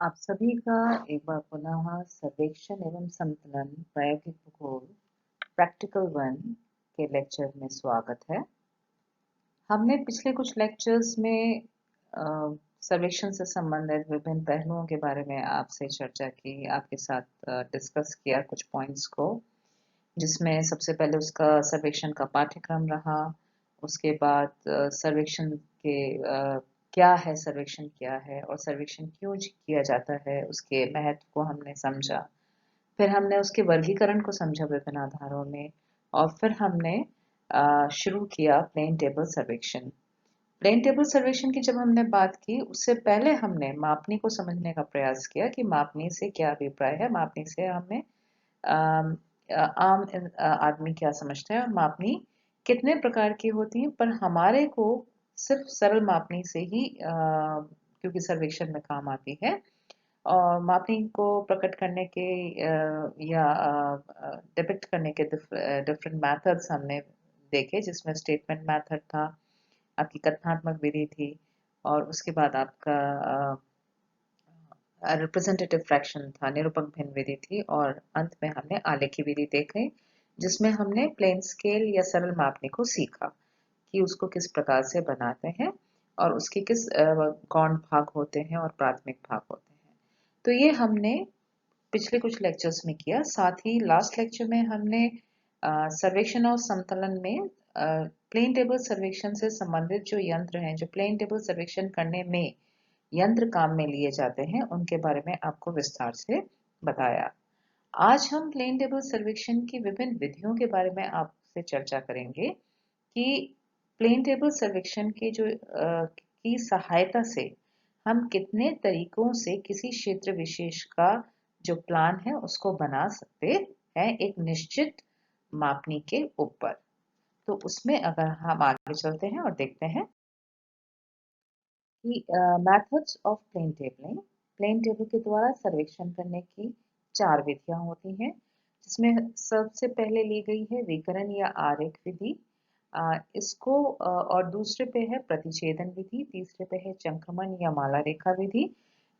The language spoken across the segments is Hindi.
आप सभी का एक बार पुनः सर्वेक्षण एवं संतुलन प्रायोगिक भूगोल प्रैक्टिकल वन के लेक्चर में स्वागत है। हमने पिछले कुछ लेक्चर्स में सर्वेक्षण से संबंधित विभिन्न पहलुओं के बारे में आपसे चर्चा की, आपके साथ डिस्कस किया कुछ पॉइंट्स को, जिसमें सबसे पहले उसका सर्वेक्षण का पाठ्यक्रम रहा। उसके बाद सर्वेक्षण के क्या है, सर्वेक्षण क्या है और सर्वेक्षण क्यों किया जाता है, उसके महत्व को हमने समझा। फिर हमने उसके वर्गीकरण को समझा विभिन्न आधारों में, और फिर हमने शुरू किया प्लेन टेबल सर्वेक्षण। प्लेन टेबल सर्वेक्षण की जब हमने बात की, उससे पहले हमने मापनी को समझने का प्रयास किया कि मापनी से क्या अभिप्राय है, मापनी से हमें आम आदमी क्या समझता है और मापनी कितने प्रकार की होती है। पर हमारे को सिर्फ सरल मापनी से ही क्योंकि सर्वेक्षण में काम आती है, और मापनी को प्रकट करने के या डिपिक्ट करने के डिफरेंट मेथड्स हमने देखे, जिसमें स्टेटमेंट मेथड था, आपकी कथनात्मक विधि थी, और उसके बाद आपका रिप्रेजेंटेटिव फ्रैक्शन था, निरूपक भिन्न विधि थी, और अंत में हमने आलेखी विधि देखी, जिसमें हमने प्लेन स्केल या सरल मापनी को सीखा कि उसको किस प्रकार से बनाते हैं और उसके किस गौण भाग होते हैं और प्राथमिक भाग होते हैं। तो ये हमने पिछले कुछ लेक्चर्स में किया। साथ ही लास्ट लेक्चर में हमने सर्वेक्षण और समतलन में प्लेन टेबल सर्वेक्षण से संबंधित जो यंत्र हैं, जो प्लेन टेबल सर्वेक्षण करने में यंत्र काम में लिए जाते हैं, उनके बारे में आपको विस्तार से बताया। आज हम प्लेन टेबल सर्वेक्षण की विभिन्न विधियों के बारे में आपसे चर्चा करेंगे कि प्लेन टेबल सर्वेक्षण के की सहायता से हम कितने तरीकों से किसी क्षेत्र विशेष का जो प्लान है उसको बना सकते हैं एक निश्चित मापनी के ऊपर। तो उसमें अगर हम आगे चलते हैं और देखते हैं कि methods of plane tabling, plane table के द्वारा सर्वेक्षण करने की 4 विधियां होती हैं, जिसमें सबसे पहले ली गई है विकर्ण या आरेख विधि। इसको और दूसरे पे है प्रतिछेदन विधि, तीसरे पे है चंक्रमण या माला रेखा विधि।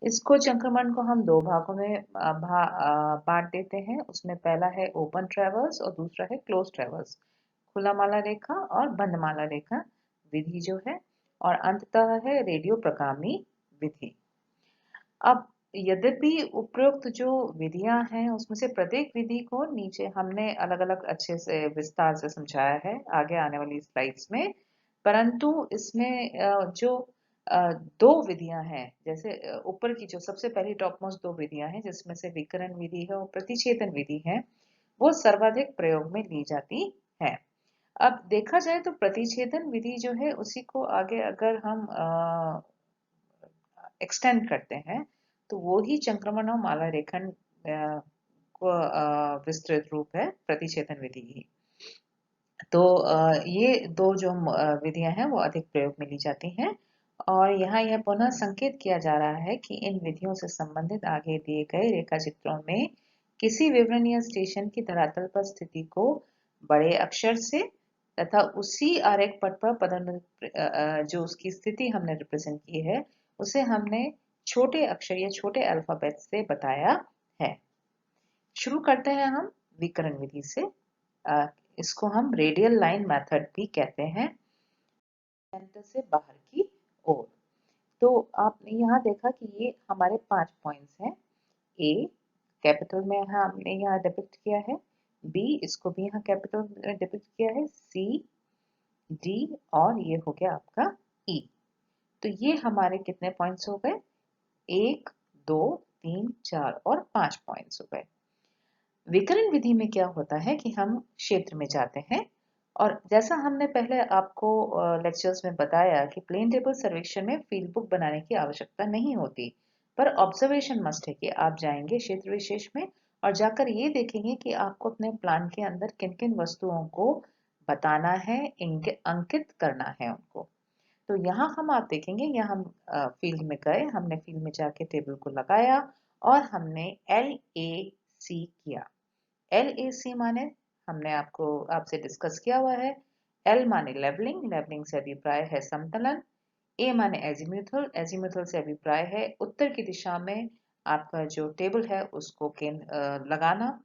इसको चंक्रमण को हम दो भागों में बांट देते हैं। उसमें पहला है ओपन ट्रेवर्स और दूसरा है क्लोज ट्रेवर्स, खुला माला रेखा और बंद माला रेखा विधि जो है, और अंततः है रेडियो प्रगामी विधि। अब यद्यपि उपरोक्त जो विधियां हैं उसमें से प्रत्येक विधि को नीचे हमने अलग अलग अच्छे से विस्तार से समझाया है आगे आने वाली स्लाइड्स में, परंतु इसमें जो दो विधियां हैं, जैसे ऊपर की जो सबसे पहली टॉप मोस्ट दो विधियां हैं जिसमें से विकर्ण विधि है और प्रतिछेदन विधि है, वो सर्वाधिक प्रयोग में ली जाती है। अब देखा जाए तो प्रतिछेदन विधि जो है उसी को आगे अगर हम एक्सटेंड करते हैं तो वो ही चंक्रमण और माला रेखन को विस्तृत रूप है प्रतिछेदन विधि ही। तो ये दो जो विधियां हैं वो अधिक प्रयोग में ली जाती हैं, और यहाँ यह पुनः संकेत किया जा रहा है कि इन विधियों से संबंधित आगे दिए गए रेखा चित्रों में किसी विवरण या स्टेशन की धरातल पर स्थिति को बड़े अक्षर से तथा उसी आरेख पट पर जो उसकी स्थिति हमने रिप्रेजेंट की है उसे हमने छोटे अक्षर या छोटे अल्फाबेट से बताया है। शुरू करते हैं हम विकर्ण विधि से। अ, इसको हम रेडियल लाइन मेथड भी कहते हैं, सेंटर से बाहर की ओर। तो आपने यहाँ देखा कि ये हमारे 5 पॉइंट्स हैं। ए कैपिटल में हमने यहाँ डिपिक्ट किया है, बी इसको भी यहाँ कैपिटल में डिपिक्ट किया है, सी, डी, और ये हो गया आपका ई। तो ये हमारे कितने पॉइंट्स हो गए? 1, 2, 3, 4 और 5 पॉइंट्स हो गए। विकर्ण विधि में क्या होता है कि हम क्षेत्र में जाते हैं, और जैसा हमने पहले आपको लेक्चर्स में बताया कि प्लेन टेबल सर्वेक्षण में फील्ड बुक बनाने की आवश्यकता नहीं होती, पर ऑब्जर्वेशन मस्ट है कि आप जाएंगे क्षेत्र विशेष में और जाकर ये देखेंगे कि आपको अपने प्लान के अंदर किन किन वस्तुओं को बताना है, अंकित करना है उनको। तो यहाँ हम आप देखेंगे, यहाँ हम फील्ड में गए, हमने फील्ड में जाके टेबल को लगाया और हमने LAC किया। LAC माने हमने आपसे डिस्कस किया हुआ है। L माने लेवलिंग, लेवलिंग से अभिप्राय है समतलन। A माने एजीम्यूथल, एजीम्यूथल से अभिप्राय है उत्तर की दिशा में आपका जो टेबल है उसको लगाना।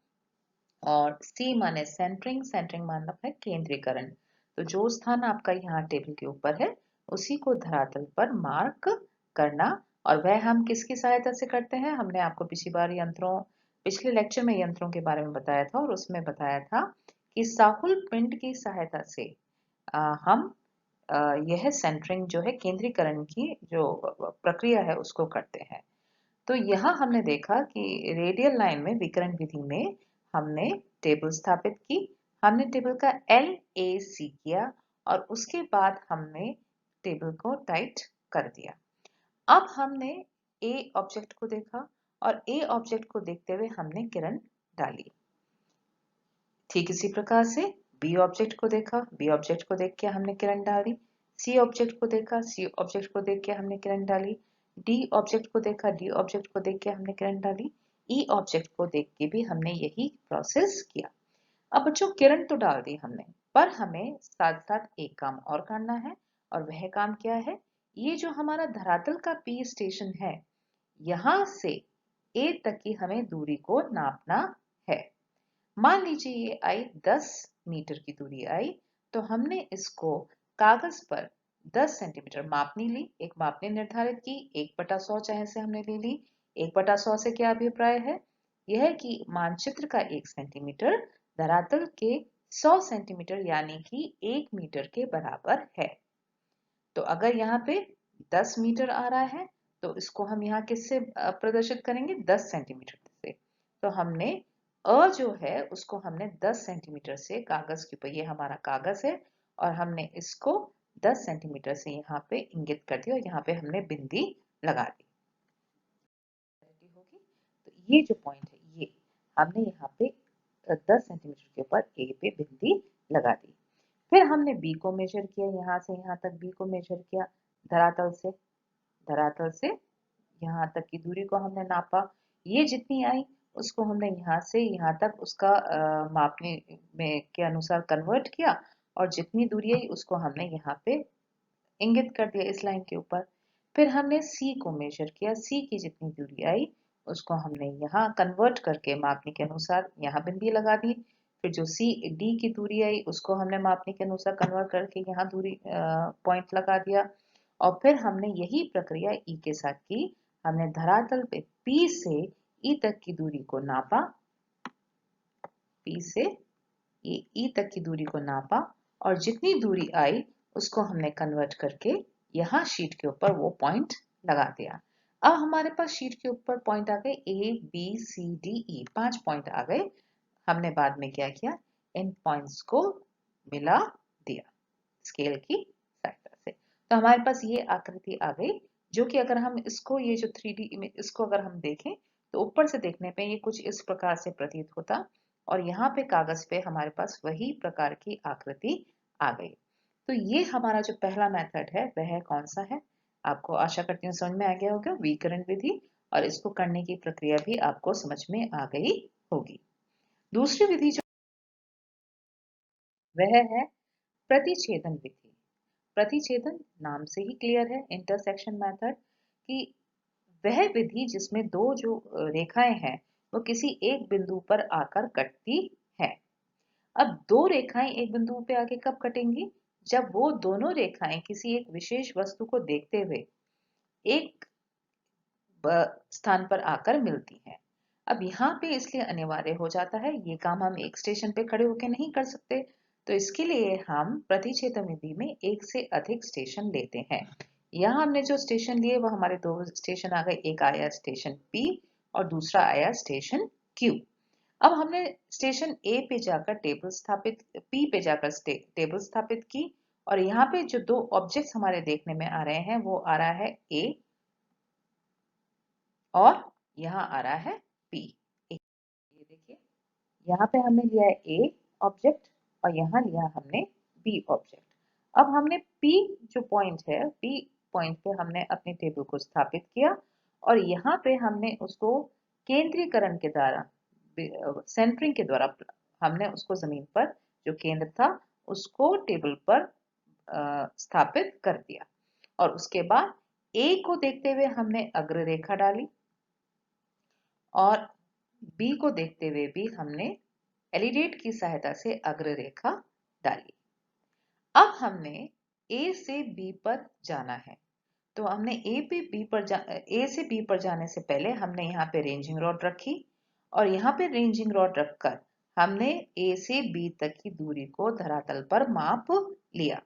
और सी माने सेंटरिंग, सेंटरिंग मतलब है केंद्रीकरण। तो जो स्थान आपका यहाँ टेबल के ऊपर है उसी को धरातल पर मार्क करना। और वह हम किसकी सहायता से करते हैं? हमने आपको पिछले लेक्चर में यंत्रों के बारे में बताया था और उसमें बताया था कि साहुल पिंड की सहायता से हम यह सेंटरिंग जो है केंद्रीकरण की जो प्रक्रिया है उसको करते हैं। तो यहाँ हमने देखा कि रेडियल लाइन में विकर्ण विधि में हमने टेबल स्थापित की, हमने टेबल का LAC किया और उसके बाद हमने टेबल को टाइट कर दिया। अब हमने A ऑब्जेक्ट को देखा और A ऑब्जेक्ट को देखते हुए हमने किरण डाली। ठीक इसी प्रकार से बी ऑब्जेक्ट को देखा, बी ऑब्जेक्ट को देख के हमने किरण डाली। सी ऑब्जेक्ट को देखा, सी ऑब्जेक्ट को देख के हमने किरण डाली। डी ऑब्जेक्ट को देखा, डी ऑब्जेक्ट को देख के हमने किरण डाली। ई ऑब्जेक्ट को देख के भी हमने यही प्रोसेस किया। अब बच्चों किरण तो डाल दी हमने, पर हमें साथ साथ एक काम और करना है। और वह काम क्या है? ये जो हमारा धरातल का पी स्टेशन है, यहां से ए तक की हमें दूरी को नापना है। मान लीजिए ये आई 10 मीटर की दूरी आई, तो हमने इसको कागज पर 10 सेंटीमीटर मापनी ली, एक मापनी निर्धारित की, 1/100 चाहे से हमने ले ली। 1/100 से क्या अभिप्राय है? यह कि मानचित्र का 1 सेंटीमीटर धरातल के 100 सेंटीमीटर यानी कि 1 मीटर के बराबर है। तो अगर यहाँ पे 10 मीटर आ रहा है तो इसको हम यहाँ किससे प्रदर्शित करेंगे? 10 सेंटीमीटर से। तो हमने जो है उसको हमने 10 सेंटीमीटर से कागज के ऊपर, ये हमारा कागज है और हमने इसको 10 सेंटीमीटर से यहाँ पे इंगित कर दिया और यहाँ पे हमने बिंदी लगा दी होगी। तो ये जो पॉइंट है ये हमने यहाँ पे 10 सेंटीमीटर के ऊपर ए पे बिंदी लगा दी। फिर हमने बी को मेजर किया, यहाँ से यहाँ तक बी को मेजर किया धरातल से यहाँ तक की दूरी को हमने नापा। ये जितनी आई उसको हमने यहाँ से यहाँ तक उसका मापने में के अनुसार कन्वर्ट किया और जितनी दूरी आई उसको हमने यहाँ पे इंगित कर दिया इस लाइन के ऊपर। फिर हमने सी को मेजर किया, सी की जितनी दूरी आई उसको हमने यहाँ कन्वर्ट करके मापने के अनुसार यहाँ बिंदी लगा दी। फिर जो सी डी की दूरी आई उसको हमने मापने के अनुसार कन्वर्ट करके यहाँ दूरी पॉइंट लगा दिया। और फिर हमने यही प्रक्रिया ई के साथ की। हमने धरातल पे पी से ई तक की दूरी को नापा, पी से ई तक की दूरी को नापा और जितनी दूरी आई उसको हमने कन्वर्ट करके यहाँ शीट के ऊपर वो पॉइंट लगा दिया। अब हमारे पास शीट के ऊपर पॉइंट आ गए ABCDE, 5 पॉइंट आ गए। हमने बाद में क्या किया? इन पॉइंट्स को मिला दिया स्केल की सहायता से। तो हमारे पास ये आकृति आ गई, जो कि अगर हम इसको ये जो 3D इमेज इसको अगर हम देखें तो ऊपर से देखने पे ये कुछ इस प्रकार से प्रतीत होता और यहाँ पे कागज पे हमारे पास वही प्रकार की आकृति आ गई। तो ये हमारा जो पहला मेथड है वह कौन सा है? आपको आशा करती हूँ समझ में आ गया होगा, विकर्ण विधि। और इसको करने की प्रक्रिया भी आपको समझ में आ गई होगी। दूसरी विधि जो वह है प्रतिछेदन विधि। प्रतिछेदन नाम से ही क्लियर है, इंटरसेक्शन मेथड, कि वह विधि जिसमें दो जो रेखाएं हैं वो किसी एक बिंदु पर आकर कटती है। अब दो रेखाएं एक बिंदु पे आके कब कटेंगी? जब वो दोनों रेखाएं किसी एक विशेष वस्तु को देखते हुए एक स्थान पर आकर मिलती हैं। अब यहाँ पे इसलिए अनिवार्य हो जाता है, ये काम हम एक स्टेशन पे खड़े होकर नहीं कर सकते। तो इसके लिए हम प्रतिच्छेदन विधि में एक से अधिक स्टेशन लेते हैं। यहाँ हमने जो स्टेशन लिए वो हमारे दो स्टेशन आ गए, एक आया स्टेशन P और दूसरा आया स्टेशन Q। अब हमने स्टेशन A पे जाकर P पे जाकर टेबल स्थापित की और यहाँ पे जो दो ऑब्जेक्ट्स हमारे देखने में आ रहे हैं वो आ रहा है A और यहाँ आ रहा है P। ये देखिए, यहाँ पे हमने लिया है A ऑब्जेक्ट और यहाँ लिया हमने B ऑब्जेक्ट। अब हमने P जो पॉइंट है, P पॉइंट पे हमने अपने टेबल को स्थापित किया और यहाँ पे हमने उसको केंद्रीकरण के द्वारा, सेंटरिंग के द्वारा हमने उसको जमीन पर जो केंद्र था उसको टेबल पर स्थापित कर दिया। और उसके बाद A को देखते हुए हमने अग्र रेखा डाली और बी को देखते हुए भी हमने एलिडेट की सहायता से अग्र रेखा डाली। अब हमने ए से बी पर जाना है, तो हमने ए से बी पर जाने से पहले हमने यहाँ पे रेंजिंग रॉड रखी और यहाँ पे रेंजिंग रॉड रखकर हमने ए से बी तक की दूरी को धरातल पर माप लिया।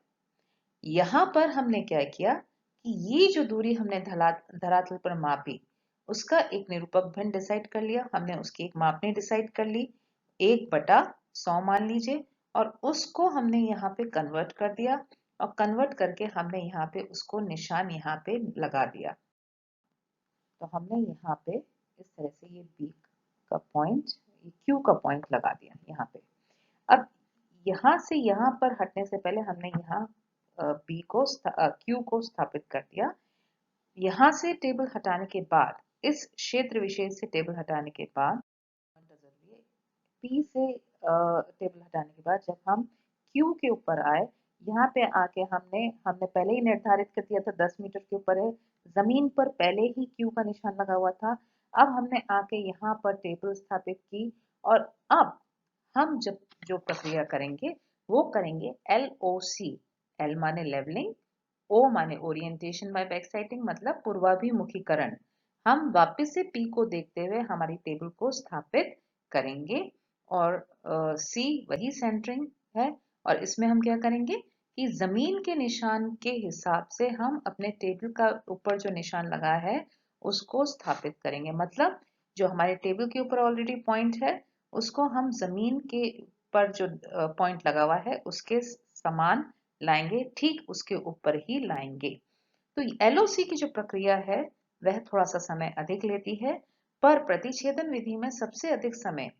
यहाँ पर हमने क्या किया कि ये जो दूरी हमने धरातल पर मापी उसका एक निरूपक भिन्न डिसाइड कर लिया। हमने उसकी एक मापनी डिसाइड कर ली, 1/100 मान लीजिए, और उसको हमने यहाँ पे कन्वर्ट कर दिया और कन्वर्ट करके हमने यहाँ पे उसको निशान यहाँ पे लगा दिया। तो हमने यहाँ पे इस तरह से ये बी का पॉइंट, क्यू का पॉइंट लगा दिया यहाँ पे। अब यहाँ से यहाँ पर हटने से पहले हमने यहाँ क्यू को स्थापित कर दिया। यहाँ से टेबल हटाने के बाद, इस क्षेत्र विशेष से टेबल हटाने के बाद, पी से टेबल हटाने के बाद जब हम क्यू के ऊपर आए, यहाँ पे आके हमने पहले ही निर्धारित कर दिया था 10 मीटर के ऊपर है, जमीन पर पहले ही क्यू का निशान लगा हुआ था। अब हमने आके यहाँ पर टेबल स्थापित की और अब हम जब जो प्रक्रिया करेंगे वो करेंगे LOC। L माने लेवलिंग, O माने ओरिएंटेशन बाय बैकसाइटिंग, मतलब पूर्वाभिमुखीकरण। हम वापस से P को देखते हुए हमारी टेबल को स्थापित करेंगे और C वही सेंटरिंग है। और इसमें हम क्या करेंगे कि जमीन के निशान के हिसाब से हम अपने टेबल का ऊपर जो निशान लगा है उसको स्थापित करेंगे। मतलब जो हमारे टेबल के ऊपर ऑलरेडी पॉइंट है उसको हम जमीन के पर जो पॉइंट लगा हुआ है उसके समान लाएंगे, ठीक उसके ऊपर ही लाएंगे। तो LOC की जो प्रक्रिया है वह थोड़ा सा समय अधिक लेती है, पर प्रतिच्छेदन विधि में सबसे अधिक समय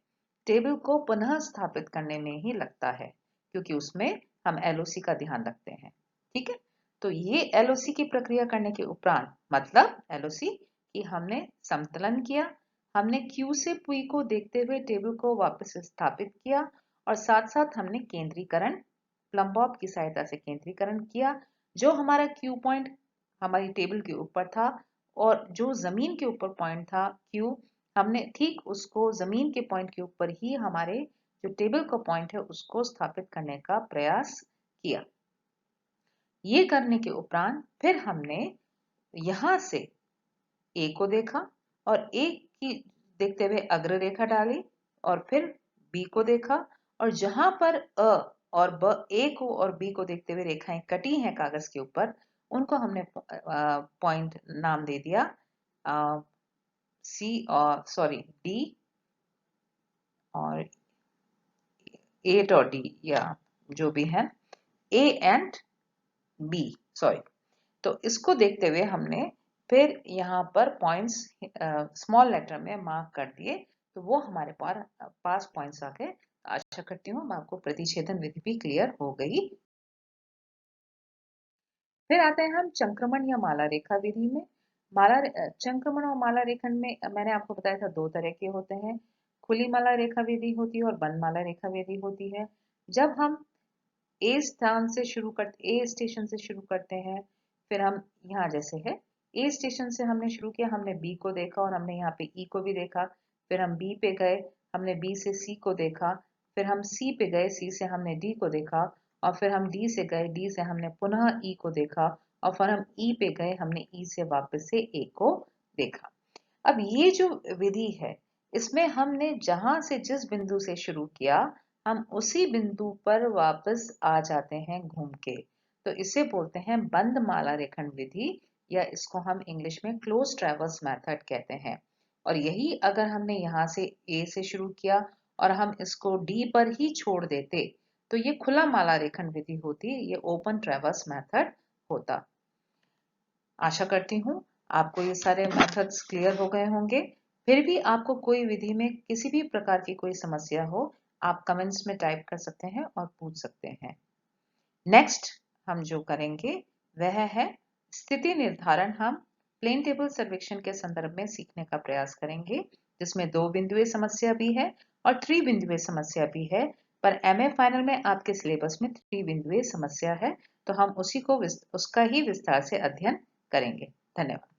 टेबल को पुनः स्थापित करने में ही लगता है, क्योंकि उसमें हम LOC का ध्यान रखते हैं। ठीक है, तो ये LOC की प्रक्रिया करने के उपरांत, मतलब LOC कि हमने समतलन किया, हमने Q से P को देखते हुए टेबल को वापस स्थापित किया और साथ साथ हमने केंद्रीकरण, प्लम बॉब की सहायता से केंद्रीकरण किया। जो हमारा Q पॉइंट हमारी टेबल के ऊपर था और जो जमीन के ऊपर पॉइंट था Q, हमने ठीक उसको जमीन के पॉइंट के ऊपर ही हमारे जो टेबल का पॉइंट है उसको स्थापित करने का प्रयास किया। ये करने के उपरांत फिर हमने यहां से ए को देखा और ए की देखते हुए अग्र रेखा डाली और फिर बी को देखा और जहां पर ए को और बी को देखते हुए रेखाएं कटी हैं कागज के ऊपर, उनको हमने पॉइंट नाम दे दिया डी और 8 और डी, या जो भी है ए एंड बी, सॉरी। तो इसको देखते हुए हमने फिर यहाँ पर पॉइंट्स स्मॉल लेटर में मार्क कर दिए, तो वो हमारे पास पॉइंट्स आ गए। आशा करती हूँ आपको प्रतिच्छेदन विधि भी क्लियर हो गई। फिर आते हैं हम चंक्रमण या माला रेखा विधि में। चंक्रमण और माला रेखन में मैंने आपको बताया था 2 तरह के होते हैं, खुली माला रेखा विधि होती है और बंद माला रेखा विधि होती है। जब हम ए स्टेशन से शुरू करते हैं, फिर हम यहाँ जैसे है ए स्टेशन से हमने शुरू किया, हमने बी को देखा और हमने यहाँ पे ई को भी देखा, फिर हम बी पे गए, हमने बी से सी को देखा, फिर हम सी पे गए, सी से हमने डी को देखा और फिर हम डी से गए, डी से हमने पुनः ई को देखा और फिर हम ई पे गए, हमने ई से वापस से ए को देखा। अब ये जो विधि है इसमें हमने जहां से जिस बिंदु से शुरू किया हम उसी बिंदु पर वापस आ जाते हैं घूम के, तो इसे बोलते हैं बंद माला रेखन विधि, या इसको हम इंग्लिश में क्लोज ट्रैवर्स मेथड कहते हैं। और यही अगर हमने यहाँ से ए से शुरू किया और हम इसको डी पर ही छोड़ देते तो ये खुला माला रेखन विधि होती, ये ओपन ट्रैवर्स मेथड होता। आशा करती हूँ आपको ये सारे मेथड्स क्लियर हो गए होंगे। फिर भी आपको कोई विधि में किसी भी प्रकार की कोई समस्या हो, आप कमेंट्स में टाइप कर सकते हैं और पूछ सकते हैं। नेक्स्ट हम जो करेंगे वह है स्थिति निर्धारण। हम प्लेन टेबल सर्वेक्षण के संदर्भ में सीखने का प्रयास करेंगे, जिसमें 2 बिंदुए समस्या भी है और 3 बिंदुए समस्या भी है, पर MA फाइनल में आपके सिलेबस में 3 बिंदुए समस्या है, तो हम उसका ही विस्तार से अध्ययन करेंगे। धन्यवाद।